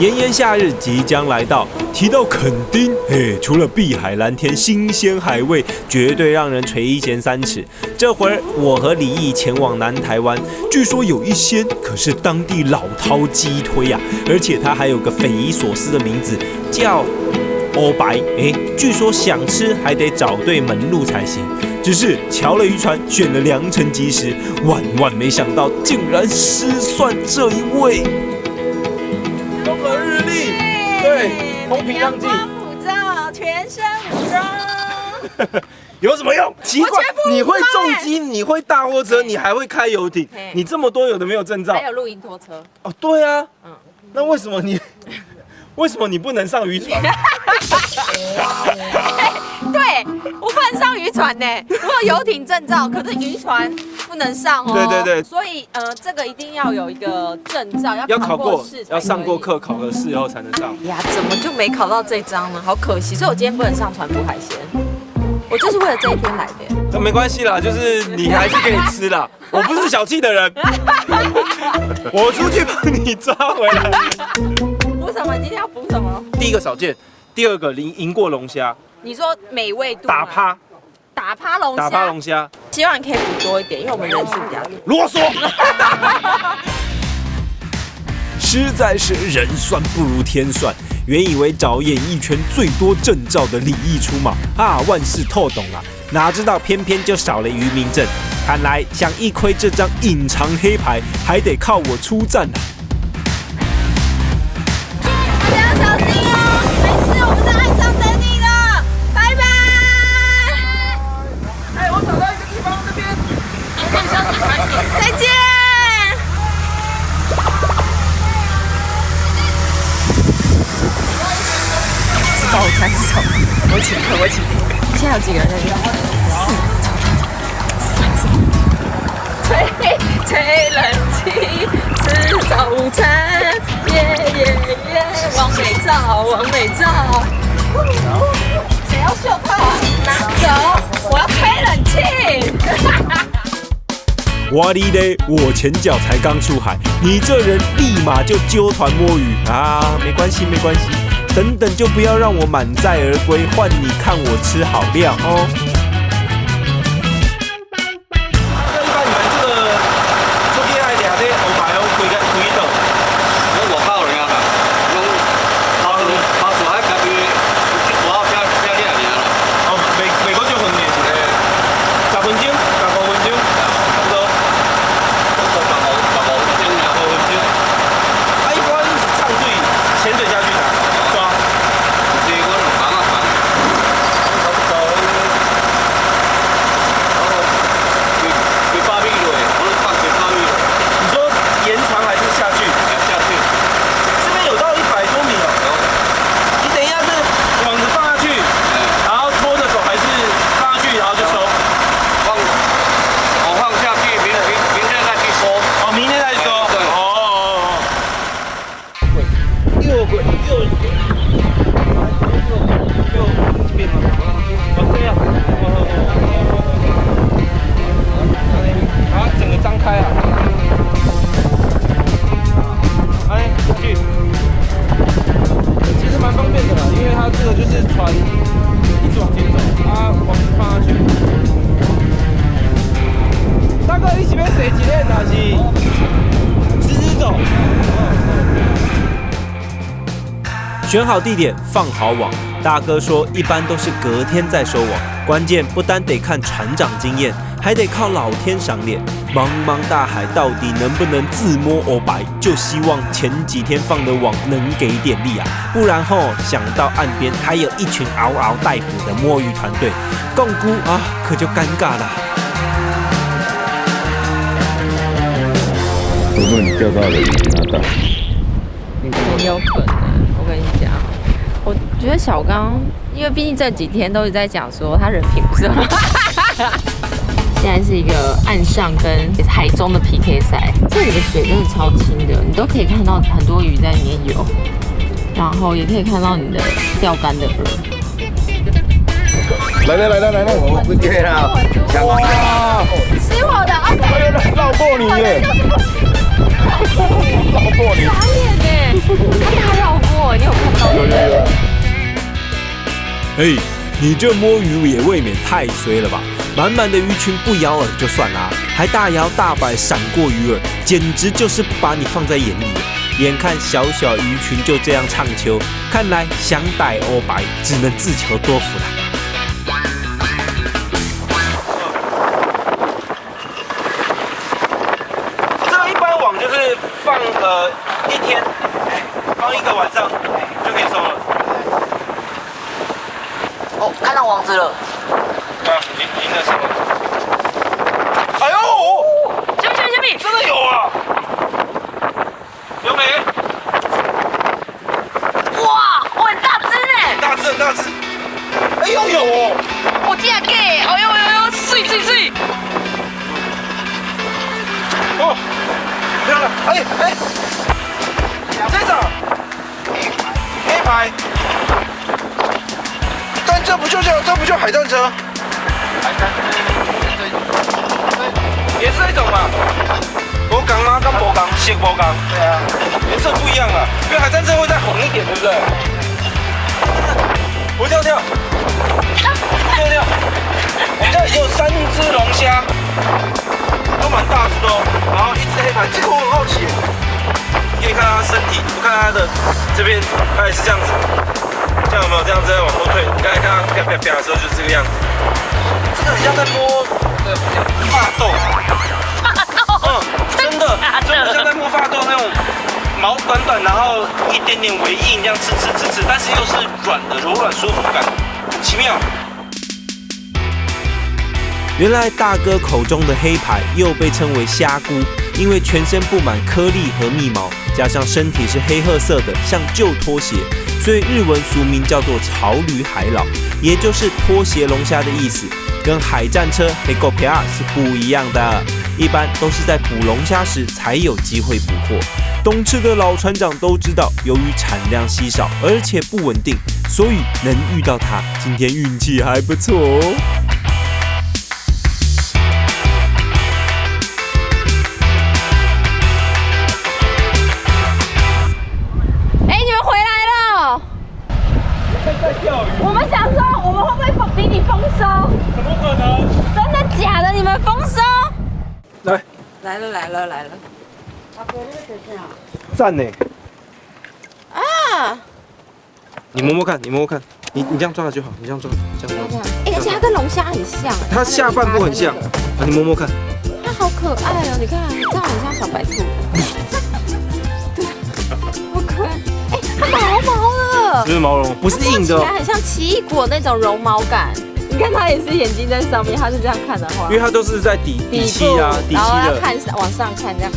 炎炎夏日即将来到，提到垦丁，除了碧海蓝天、新鲜海味，绝对让人垂涎三尺。这会儿我和李毅前往南台湾，据说有一间可是当地老饕鸡推啊，而且它还有个匪夷所思的名字，叫欧白。据说想吃还得找对门路才行。只是瞧了渔船，选了良辰吉时，万万没想到竟然失算这一位。风和日丽，对，风平浪静，阳光普照，全身武装。有什么用？奇怪，你会重机，你会大货车，你还会开游艇，你这么多有的没有证照，还有露营拖车。哦，对啊，那为什么你不能上渔船？对，我不能上渔船呢。我有游艇证照，可是渔船不能上哦。对。所以这个一定要有一个证照，要考过试，要上过课，考了试以后才能上。呀，怎么就没考到这张呢？好可惜。所以我今天不能上船捕海鲜。我就是为了这一天来的。那没关系啦，就是你还是可以吃啦。我不是小气的人，我出去帮你抓回来。捕什么？你今天要捕什么？第一个少见，第二个赢过龙虾。你说美味度？打趴龙虾。希望你可以捕多一点，因为我们人数比较多。啰嗦。实在是人算不如天算。原以为找演艺圈最多证照的李毅出马啊，万事透懂啊，哪知道偏偏就少了渔民证。看来想一窥这张隐藏黑牌，还得靠我出战啊！大家小心哦，没事，我们在岸上等你了，拜拜。我找到一个地方，这边。再见。早餐是什么？我请客。现在有几个人在这？吹冷气，吃早餐，耶！往美照。谁要袖套？拿走！我要吹冷气。哇哩嘞！我前脚才刚出海，你这人立马就揪团摸鱼啊！没关系。等等，就不要让我满载而归，换你看我吃好料哦。那一般你们这个出去爱掠这欧白哦，开到？我外口尔啊，拢跑出海隔壁，我漂掠尔啦。哦，袂过少远呢，10分钟，15分钟，差不多。15分钟，15分钟。啊，一般上水潜水下去抓。这我两帮啊帮。差不多。几百米落，我放几百米落。你说延长还是下去？下去。这边有到100多米哦。你等一下是网子放下去，然后拖着走，还是放下去然后就收？我放下去，明天再去收。哦，明天再收。对。又滚又这边吗？对啊。整个张开啊！去。其实蛮方便的啦，因为它这个就是船一直往前走，网子放下去。大哥，你是要坐一个还是直走？选好地点，放好网。大哥说，一般都是隔天再收网。关键不单得看船长经验，还得靠老天赏脸。茫茫大海到底能不能自摸欧白？就希望前几天放的网能给点力啊，不然想到岸边还有一群嗷嗷待哺的摸鱼团队，共估啊，可就尴尬了。如果你钓到了鱼，拿到。很有可能，我跟你讲，我觉得小刚，因为毕竟这几天都是在讲说他人品不是很好。现在是一个岸上跟海中的 PK 赛，这里的水真的超清的，你都可以看到很多鱼在里面游，然后也可以看到你的钓竿的饵。来了，我不接了，哇，吃我的 ，OK， 绕过你耶，绕过你，傻眼耶，他还绕嘿，你这摸鱼也未免太衰了吧！满满的鱼群不咬饵就算啦，还大摇大摆闪过鱼饵，简直就是不把你放在眼里。眼看小小鱼群就这样唱秋，看来想逮欧白只能自求多福了。这一般网就是放一天，放1个晚上就可以收了。哦，看到网子了。啊，赢了什么？哎呦！小米，真的有啊！有没？哇，我很大只哎！大只很大只。哎呦有哦！我竟然给，哎呦，碎！哦，漂亮！哎，这种黑牌，但这不就海战车？也是那种嘛，无同吗？跟无同，色无同。对啊，颜色不一样啊，因为海战车会再红一点，对不对？我跳，我们家已经有3只龙虾，都蛮大只的哦，然后1只黑牌，这个我很好奇，你可以看它身体，我看它的这边，它也是这样子，这样有没有这样子在往后退？你刚才看它啪的时候就是这个样子，这个很像在摸发豆。真的像在摸发豆那种毛短，然后一点点微硬，这样刺，但是又是软的柔软舒服感，很奇妙。原来大哥口中的黑牌又被称为虾菇，因为全身布满颗粒和密毛，加上身体是黑褐色的，像旧拖鞋，所以日文俗名叫做草履海老，也就是拖鞋龙虾的意思，跟海战车黑狗皮亚是不一样的。一般都是在捕龙虾时才有机会捕获。懂吃的老船长都知道，由于产量稀少，而且不稳定，所以能遇到它，今天运气还不错哦。哎，你们回来了！在钓鱼？我们想说，我们会不会比你丰收？怎么可能？真的假的？你们丰收？来了！赞呢！啊！你摸摸看，你这样抓了就好，你这样抓，这样抓。哎，而且它跟龙虾很像，它下半部很像，你摸摸看。它好可爱哦！你看，这样很像小白兔。对，好可爱。哎，它毛的，是毛绒，不是硬的摸起来很像奇异果那种绒毛感。你看它也是眼睛在上面，它是这样看的话，因为它都是在底漆啊，底漆然后要的。看往上看这样。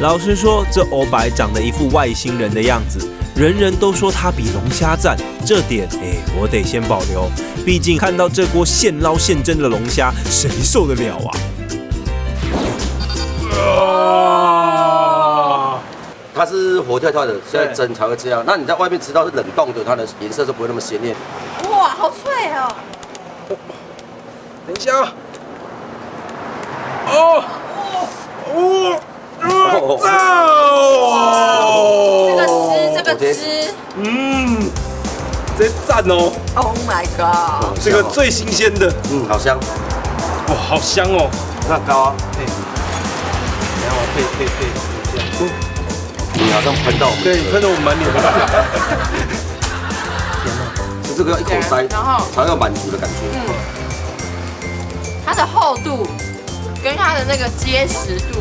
老实说，这欧白长得一副外星人的样子，人人都说他比龙虾赞，这点我得先保留，毕竟看到这锅现捞现蒸的龙虾，谁受得了啊？它是活跳跳的，现在蒸才会这样。那你在外面吃到是冷冻的，它的颜色就不会那么鲜艳。哇，好脆哦！等一下，哦，这个汁，这赞哦 ，Oh my god！ 这个最新鲜的，好香，哇，好香哦。那高啊，然后配这样，你好像喷到我们，对，喷到我们满脸。是这个要一口塞，然后才有满足的感觉。它的厚度跟它的那个结实度，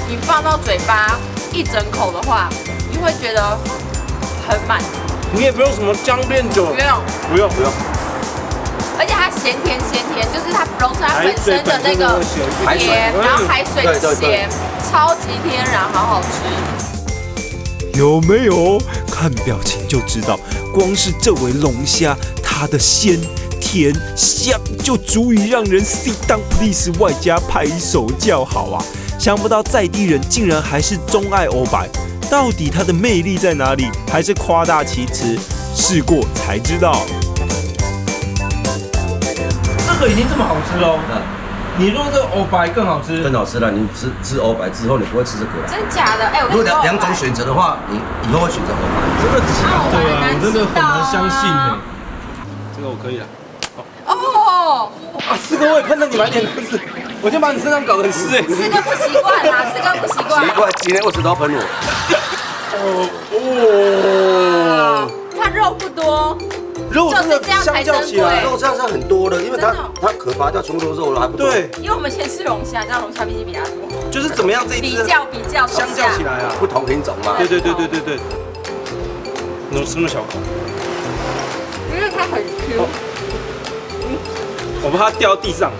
你放到嘴巴一整口的话，你会觉得很满足。你也不用什么姜变酒，不用，而且它咸甜，就是它融出它本身的那个甜，然后海水的咸，超级天然，好好吃。有没有？看表情就知道，光是这尾龙虾，它的鲜、甜、香就足以让人 sit down please， 外加拍手叫好啊！想不到在地人竟然还是钟爱欧白，到底它的魅力在哪里？还是夸大其词？试过才知道。这个已经这么好吃喽，你说这个欧白更好吃，更好吃了。你吃欧白之后，你不会吃这个了。真假的？哎，我如果跟你说两种选择的话，你以后会选择欧白。真的假的啊？我真的很难相信呢。这个我可以了。哦，啊，四哥，我也看到你满脸都是，我先把你身上搞得很湿哎。四哥不习惯啦，四哥不习惯。奇怪，今天为什么都要喷我？哦，它肉不多，肉真的相较起来，肉这样是很多的，因为它壳拔掉全部都是肉了，还不多。对，因为我们先吃龙虾，这样龙虾毕竟比它多。就是怎么样这一只比较相较起来啊，不同品种嘛。对。你怎么吃那么小口？因为它很 Q。我怕它掉地上。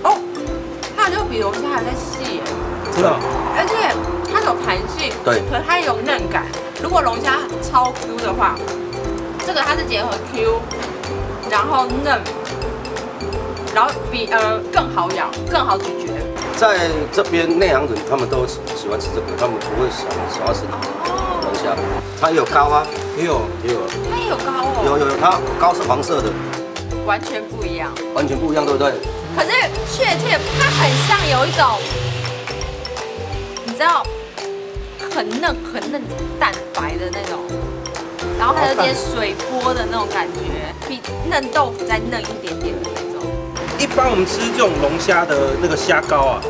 哦，它就比龙虾还在细耶，真的。而且它有弹性，对，可它也有嫩感。如果龙虾超 Q 的话，这个它是结合 Q， 然后嫩，然后比更好咬，更好咀嚼。在这边内行人他们都喜欢吃这个，他们不会想要吃龙虾。它也有膏啊，也有。它也有膏哦。有，它膏是黄色的，完全不一样。完全不一样，对不对？可是确切，它很像有一种，你知道，很嫩蛋白的那种，然后还有点水波的那种感觉，比嫩豆腐再嫩一点点的那种。一般我们吃这种龙虾的那个虾膏啊，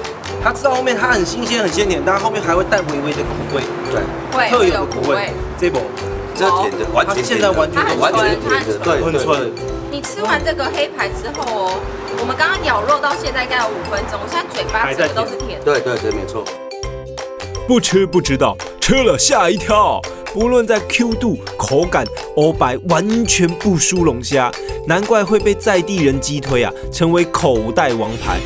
它吃到后面它很新鲜很鲜甜，但后面还会带微微的苦味，对，特有的苦味。这不，这甜的，完全现在完全甜的，对，很纯。你吃完这个黑排之后哦，我们刚刚咬肉到现在应该有5分钟，现在嘴巴整个都是甜的。对，没错。不吃不知道，吃了吓一跳。不论在 Q 度、口感，欧白完全不输龙虾，难怪会被在地人击推啊，成为口袋王牌。